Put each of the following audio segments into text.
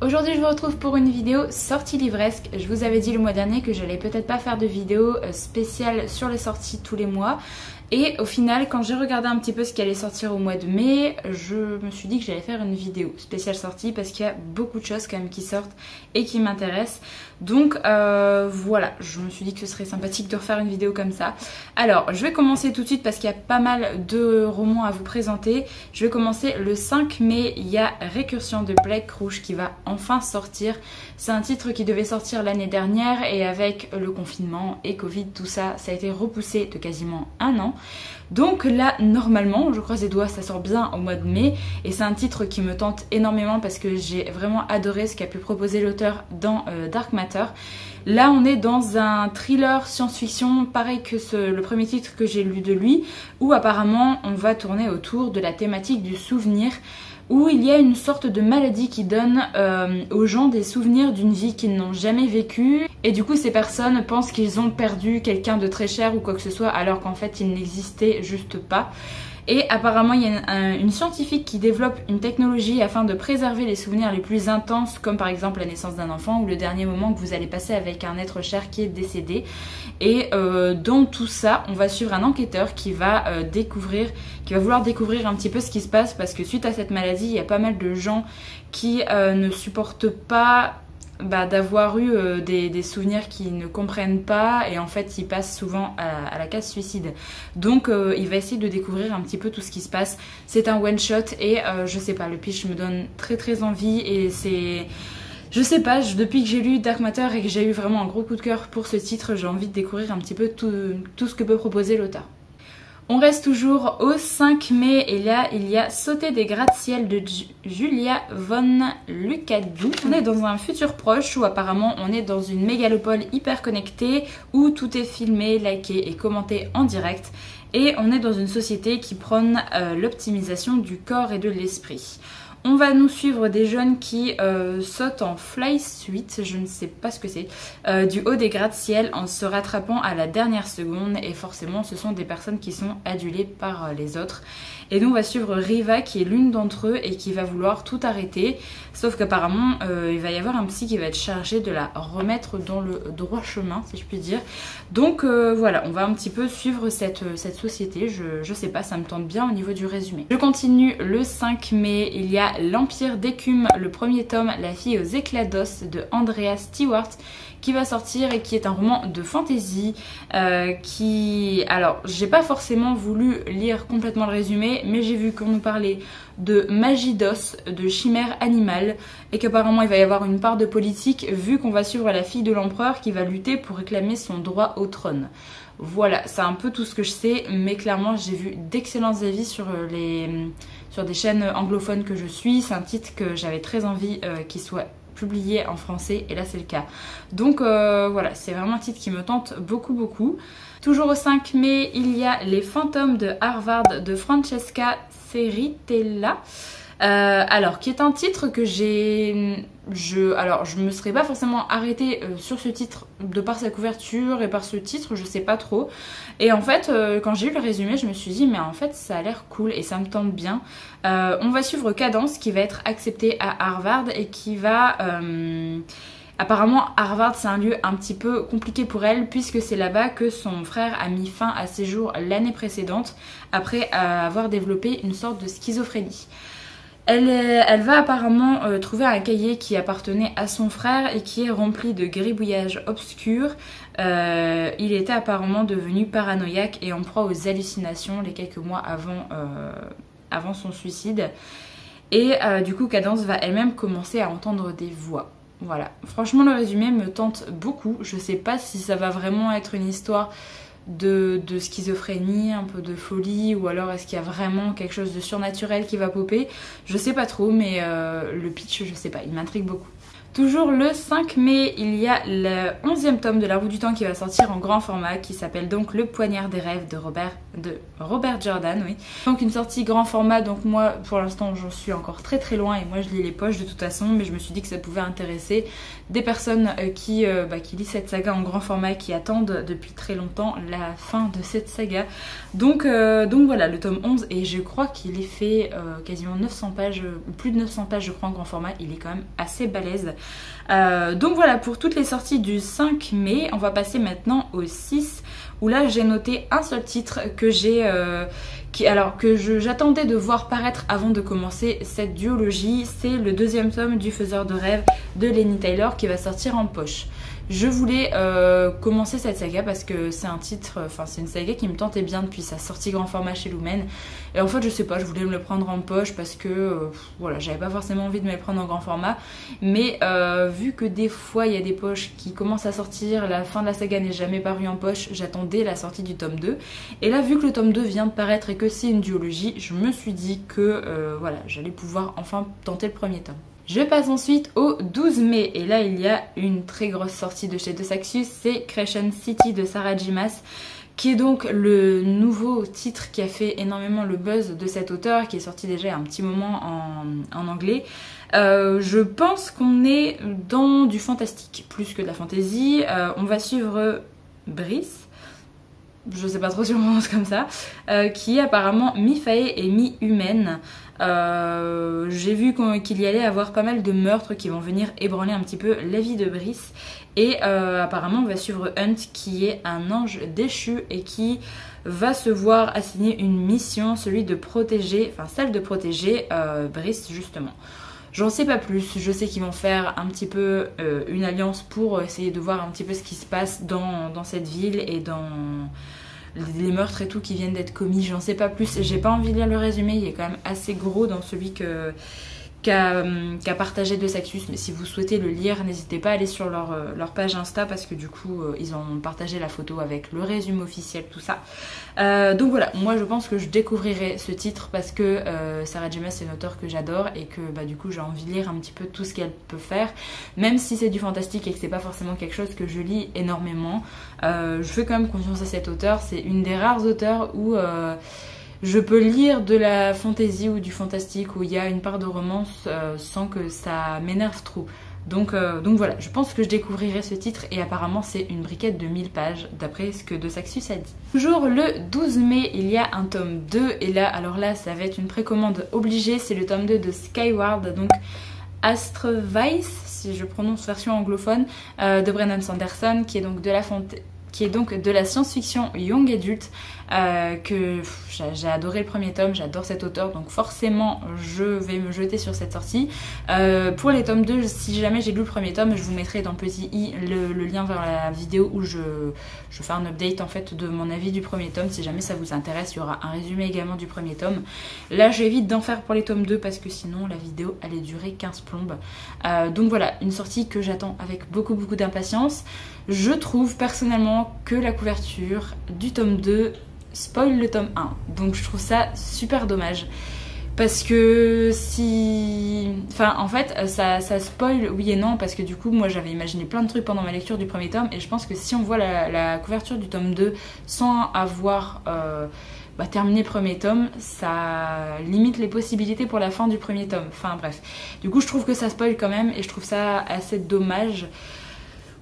Aujourd'hui je vous retrouve pour une vidéo sortie livresque. Je vous avais dit le mois dernier que j'allais peut-être pas faire de vidéo spéciale sur les sorties tous les mois. Et au final, quand j'ai regardé un petit peu ce qui allait sortir au mois de mai, je me suis dit que j'allais faire une vidéo spéciale sortie parce qu'il y a beaucoup de choses quand même qui sortent et qui m'intéressent. Donc voilà, je me suis dit que ce serait sympathique de refaire une vidéo comme ça. Alors, je vais commencer tout de suite parce qu'il y a pas mal de romans à vous présenter. Je vais commencer le 5 mai, il y a Récursion de Blake Rouge qui va enfin sortir. C'est un titre qui devait sortir l'année dernière et avec le confinement et Covid, tout ça, ça a été repoussé de quasiment un an. Donc là, normalement, je croise les doigts, ça sort bien au mois de mai et c'est un titre qui me tente énormément parce que j'ai vraiment adoré ce qu'a pu proposer l'auteur dans Dark Matter. Là, on est dans un thriller science-fiction, pareil que le premier titre que j'ai lu de lui, où apparemment on va tourner autour de la thématique du souvenir, où il y a une sorte de maladie qui donne aux gens des souvenirs d'une vie qu'ils n'ont jamais vécue. Et du coup, ces personnes pensent qu'ils ont perdu quelqu'un de très cher ou quoi que ce soit, alors qu'en fait, il n'existait juste pas. Et apparemment, il y a une scientifique qui développe une technologie afin de préserver les souvenirs les plus intenses, comme par exemple la naissance d'un enfant ou le dernier moment que vous allez passer avec un être cher qui est décédé. Et dans tout ça, on va suivre un enquêteur qui va vouloir découvrir un petit peu ce qui se passe, parce que suite à cette maladie, il y a pas mal de gens qui ne supportent pas d'avoir eu des souvenirs qu'ils ne comprennent pas, et en fait ils passent souvent à la case suicide. Donc il va essayer de découvrir un petit peu tout ce qui se passe. C'est un one shot et je sais pas, le pitch me donne très envie et c'est... Je sais pas, depuis que j'ai lu Dark Matter et que j'ai eu vraiment un gros coup de cœur pour ce titre, j'ai envie de découvrir un petit peu tout ce que peut proposer l'auteur. On reste toujours au 5 mai et là il y a Sauter des gratte-ciel de Julia von Lucadou. On est dans un futur proche où apparemment on est dans une mégalopole hyper connectée où tout est filmé, liké et commenté en direct. Et on est dans une société qui prône l'optimisation du corps et de l'esprit. On va nous suivre des jeunes qui sautent en fly suite, je ne sais pas ce que c'est, du haut des gratte-ciel en se rattrapant à la dernière seconde, et forcément ce sont des personnes qui sont adulées par les autres. Et nous on va suivre Riva qui est l'une d'entre eux et qui va vouloir tout arrêter, sauf qu'apparemment il va y avoir un psy qui va être chargé de la remettre dans le droit chemin, si je puis dire. Donc voilà, on va un petit peu suivre cette société, je sais pas, ça me tente bien au niveau du résumé. Je continue le 5 mai, il y a L'Empire d'écume, le premier tome, La fille aux éclats d'os de Andrea Stewart, qui va sortir et qui est un roman de fantasy alors j'ai pas forcément voulu lire complètement le résumé, mais j'ai vu qu'on nous parlait de magie d'os, de chimère animale, et qu'apparemment il va y avoir une part de politique vu qu'on va suivre la fille de l'empereur qui va lutter pour réclamer son droit au trône. Voilà, c'est un peu tout ce que je sais, mais clairement j'ai vu d'excellents avis sur des chaînes anglophones que je suis. C'est un titre que j'avais très envie qu'il soit publié en français et là c'est le cas. Donc voilà, c'est vraiment un titre qui me tente beaucoup. Toujours au 5 mai, il y a Les fantômes de Harvard de Francesca Ceritella. Alors, qui est un titre que alors je me serais pas forcément arrêtée sur ce titre de par sa couverture et par ce titre, je sais pas trop. Et en fait, quand j'ai lu le résumé, je me suis dit mais en fait ça a l'air cool et ça me tente bien. On va suivre Cadence qui va être acceptée à Harvard et qui va... Apparemment, Harvard, c'est un lieu un petit peu compliqué pour elle puisque c'est là-bas que son frère a mis fin à ses jours l'année précédente après avoir développé une sorte de schizophrénie. Elle va apparemment trouver un cahier qui appartenait à son frère et qui est rempli de gribouillages obscurs. Il était apparemment devenu paranoïaque et en proie aux hallucinations les quelques mois avant son suicide. Et du coup, Cadence va elle-même commencer à entendre des voix. Voilà, franchement le résumé me tente beaucoup. Je sais pas si ça va vraiment être une histoire de schizophrénie, un peu de folie, ou alors est-ce qu'il y a vraiment quelque chose de surnaturel qui va popper. Je sais pas trop, mais le pitch, je sais pas, il m'intrigue beaucoup. Toujours le 5 mai, il y a le 11e tome de La Roue du Temps qui va sortir en grand format, qui s'appelle donc Le Poignard des rêves de Robert Jordan, oui. Donc une sortie grand format, donc moi pour l'instant j'en suis encore très loin et moi je lis les poches de toute façon, mais je me suis dit que ça pouvait intéresser des personnes qui lisent cette saga en grand format, qui attendent depuis très longtemps la fin de cette saga. Donc voilà, le tome 11, et je crois qu'il est fait quasiment 900 pages, ou plus de 900 pages je crois en grand format, il est quand même assez balèze. Donc voilà pour toutes les sorties du 5 mai, on va passer maintenant au 6, où là j'ai noté un seul titre que j'attendais de voir paraître avant de commencer cette duologie. C'est le deuxième tome du Faiseur de rêves de Laini Taylor qui va sortir en poche. Je voulais commencer cette saga parce que c'est un titre, enfin c'est une saga qui me tentait bien depuis sa sortie grand format chez Lumen. Et en fait je sais pas, je voulais me le prendre en poche parce que voilà, j'avais pas forcément envie de me le prendre en grand format. Mais vu que des fois il y a des poches qui commencent à sortir, la fin de la saga n'est jamais parue en poche, j'attendais la sortie du tome 2. Et là vu que le tome 2 vient de paraître et que c'est une duologie, je me suis dit que voilà, j'allais pouvoir enfin tenter le premier tome. Je passe ensuite au 12 mai et là il y a une très grosse sortie de chez Desaxus, c'est Crescent City de Sarah J. Maas, qui est donc le nouveau titre qui a fait énormément le buzz de cet auteur, qui est sorti déjà il y a un petit moment en anglais. Je pense qu'on est dans du fantastique plus que de la fantasy. On va suivre Brice, je sais pas trop si on prononce comme ça, qui est apparemment mi-faée et mi-humaine. J'ai vu qu'il y allait avoir pas mal de meurtres qui vont venir ébranler un petit peu la vie de Brice. Et apparemment on va suivre Hunt, qui est un ange déchu et qui va se voir assigner une mission, celle de protéger Brice justement. J'en sais pas plus, je sais qu'ils vont faire un petit peu une alliance pour essayer de voir un petit peu ce qui se passe dans cette ville et dans les meurtres et tout qui viennent d'être commis. J'en sais pas plus, j'ai pas envie de lire le résumé, il est quand même assez gros dans celui qu'a partagé Desaxus, mais si vous souhaitez le lire, n'hésitez pas à aller sur leur page Insta parce que du coup ils ont partagé la photo avec le résumé officiel, tout ça. Donc voilà, moi je pense que je découvrirai ce titre parce que Sarah J. Maas c'est une auteure que j'adore et que bah, du coup j'ai envie de lire un petit peu tout ce qu'elle peut faire, même si c'est du fantastique et que c'est pas forcément quelque chose que je lis énormément. Je fais quand même confiance à cette auteure, c'est une des rares auteurs où je peux lire de la fantasy ou du fantastique où il y a une part de romance sans que ça m'énerve trop. Donc voilà, je pense que je découvrirai ce titre et apparemment c'est une briquette de 1000 pages d'après ce que Desaxus a dit. Toujours le 12 mai, il y a un tome 2 et là, alors là ça va être une précommande obligée, c'est le tome 2 de Skyward, donc Astrovice, si je prononce version anglophone, de Brandon Sanderson, qui est donc de la science-fiction young adulte, que j'ai adoré le premier tome, j'adore cet auteur, donc forcément je vais me jeter sur cette sortie. Pour les tomes 2, si jamais j'ai lu le premier tome, je vous mettrai dans petit i le lien vers la vidéo où je fais un update en fait de mon avis du premier tome. Si jamais ça vous intéresse, il y aura un résumé également du premier tome. Là j'évite d'en faire pour les tomes 2 parce que sinon la vidéo allait durer 15 plombes. Donc voilà, une sortie que j'attends avec beaucoup d'impatience. Je trouve personnellement que la couverture du tome 2 spoil le tome 1, donc je trouve ça super dommage parce que en fait ça spoil oui et non, parce que du coup moi j'avais imaginé plein de trucs pendant ma lecture du premier tome et je pense que si on voit la couverture du tome 2 sans avoir terminé le premier tome, ça limite les possibilités pour la fin du premier tome. Enfin bref, du coup je trouve que ça spoil quand même et je trouve ça assez dommage.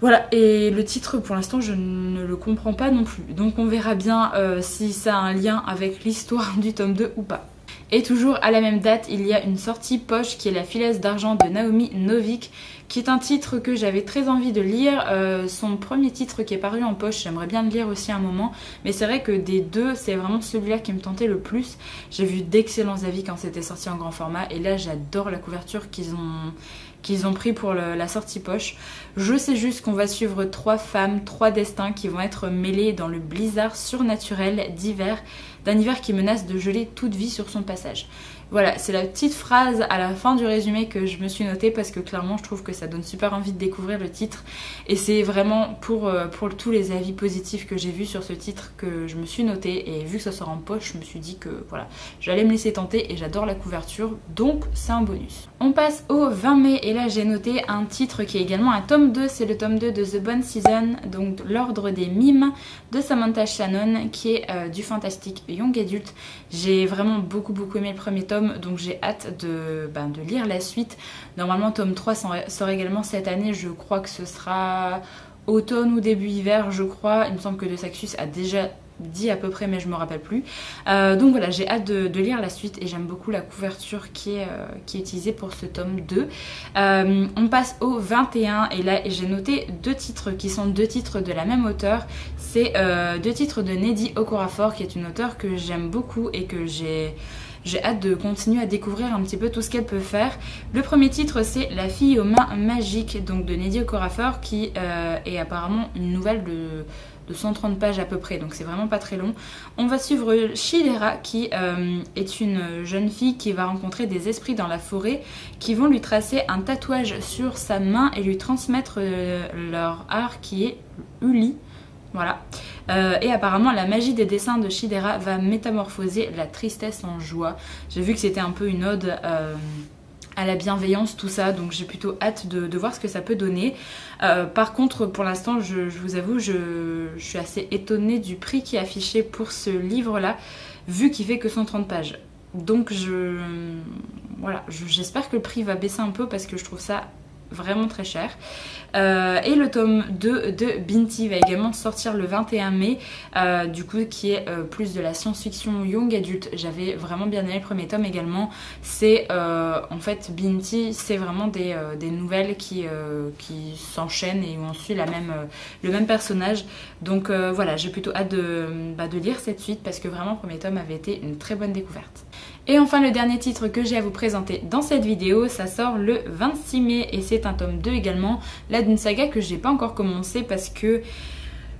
Voilà, et le titre pour l'instant je ne le comprends pas non plus, donc on verra bien si ça a un lien avec l'histoire du tome 2 ou pas. Et toujours à la même date, il y a une sortie poche qui est La Filasse d'argent de Naomi Novik, qui est un titre que j'avais très envie de lire. Son premier titre qui est paru en poche, j'aimerais bien le lire aussi un moment, mais c'est vrai que des deux, c'est vraiment celui-là qui me tentait le plus. J'ai vu d'excellents avis quand c'était sorti en grand format, et là j'adore la couverture qu'ils ont pris pour la sortie poche. Je sais juste qu'on va suivre 3 femmes, 3 destins qui vont être mêlés dans le blizzard surnaturel d'un hiver qui menace de geler toute vie sur son passage. Voilà, c'est la petite phrase à la fin du résumé que je me suis notée parce que clairement je trouve que ça donne super envie de découvrir le titre et c'est vraiment pour tous les avis positifs que j'ai vus sur ce titre que je me suis notée, et vu que ça sort en poche, je me suis dit que voilà, j'allais me laisser tenter et j'adore la couverture, donc c'est un bonus. On passe au 20 mai et là j'ai noté un titre qui est également un tome 2, c'est le tome 2 de The Bone Season, donc l'ordre des mimes de Samantha Shannon, qui est du fantastique young adulte. J'ai vraiment beaucoup aimé le premier tome, donc j'ai hâte de lire la suite. Normalement tome 3 sort également cette année, je crois que ce sera automne ou début hiver je crois. Il me semble que De Saxus a déjà dit à peu près mais je me rappelle plus. Donc voilà, j'ai hâte de lire la suite et j'aime beaucoup la couverture qui est utilisée pour ce tome 2. On passe au 21 et là j'ai noté deux titres qui sont deux titres de la même auteure. C'est deux titres de Nnedi Okorafor qui est une auteure que j'aime beaucoup et que j'ai hâte de continuer à découvrir un petit peu tout ce qu'elle peut faire. Le premier titre c'est La fille aux mains magiques, donc de Nnedi Okorafor, qui est apparemment une nouvelle de 130 pages à peu près, donc c'est vraiment pas très long. On va suivre Chidera qui est une jeune fille qui va rencontrer des esprits dans la forêt qui vont lui tracer un tatouage sur sa main et lui transmettre leur art qui est Uli. Voilà. Et apparemment la magie des dessins de Chidera va métamorphoser la tristesse en joie. J'ai vu que c'était un peu une ode à la bienveillance, tout ça, donc j'ai plutôt hâte de voir ce que ça peut donner. Par contre, pour l'instant, je vous avoue, je suis assez étonnée du prix qui est affiché pour ce livre-là, vu qu'il fait que 130 pages. Donc voilà, j'espère que le prix va baisser un peu parce que je trouve ça vraiment très cher. Et le tome 2 de Binti va également sortir le 21 mai, du coup qui est plus de la science-fiction young adulte. J'avais vraiment bien aimé le premier tome également. C'est en fait Binti, c'est vraiment des nouvelles qui s'enchaînent et où on suit le même personnage. Donc voilà, j'ai plutôt hâte de lire cette suite parce que vraiment le premier tome avait été une très bonne découverte. Et enfin le dernier titre que j'ai à vous présenter dans cette vidéo, ça sort le 26 mai et c'est un tome 2 également, là d'une saga que j'ai pas encore commencé parce que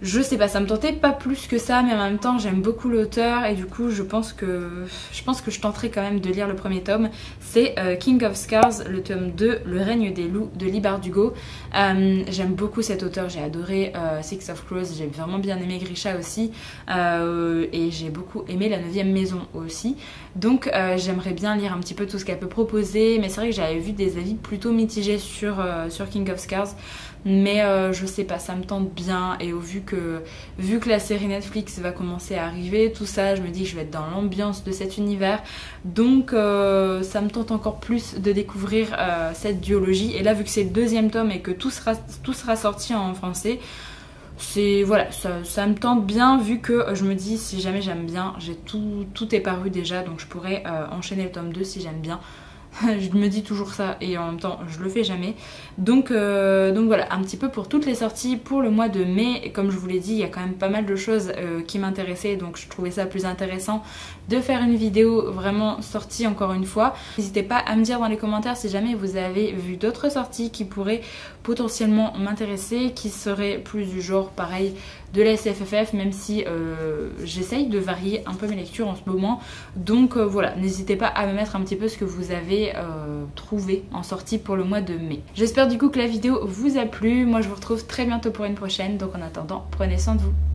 je sais pas, ça me tentait pas plus que ça, mais en même temps j'aime beaucoup l'auteur et du coup je pense que je tenterai quand même de lire le premier tome. C'est King of Scars, le tome 2, Le règne des loups de Leigh Bardugo. J'aime beaucoup cet auteur, j'ai adoré Six of Crows, j'ai vraiment bien aimé Grisha aussi, et j'ai beaucoup aimé La 9e maison aussi. Donc j'aimerais bien lire un petit peu tout ce qu'elle peut proposer, mais c'est vrai que j'avais vu des avis plutôt mitigés sur King of Scars. Mais je sais pas, ça me tente bien et vu que la série Netflix va commencer à arriver, tout ça, je me dis que je vais être dans l'ambiance de cet univers. Donc ça me tente encore plus de découvrir cette duologie. Et là, vu que c'est le deuxième tome et que tout sera sorti en français, voilà, ça me tente bien vu que je me dis si jamais j'aime bien, tout est paru déjà, donc je pourrais enchaîner le tome 2 si j'aime bien. Je me dis toujours ça et en même temps je le fais jamais. Donc voilà, un petit peu pour toutes les sorties pour le mois de mai. Et comme je vous l'ai dit, il y a quand même pas mal de choses qui m'intéressaient, donc je trouvais ça plus intéressant de faire une vidéo vraiment sortie encore une fois. N'hésitez pas à me dire dans les commentaires si jamais vous avez vu d'autres sorties qui pourraient potentiellement m'intéresser, qui seraient plus du genre pareil de la SFFF, même si j'essaye de varier un peu mes lectures en ce moment. Donc voilà, n'hésitez pas à me mettre un petit peu ce que vous avez trouvé en sortie pour le mois de mai. J'espère du coup que la vidéo vous a plu. Moi je vous retrouve très bientôt pour une prochaine, donc en attendant, prenez soin de vous.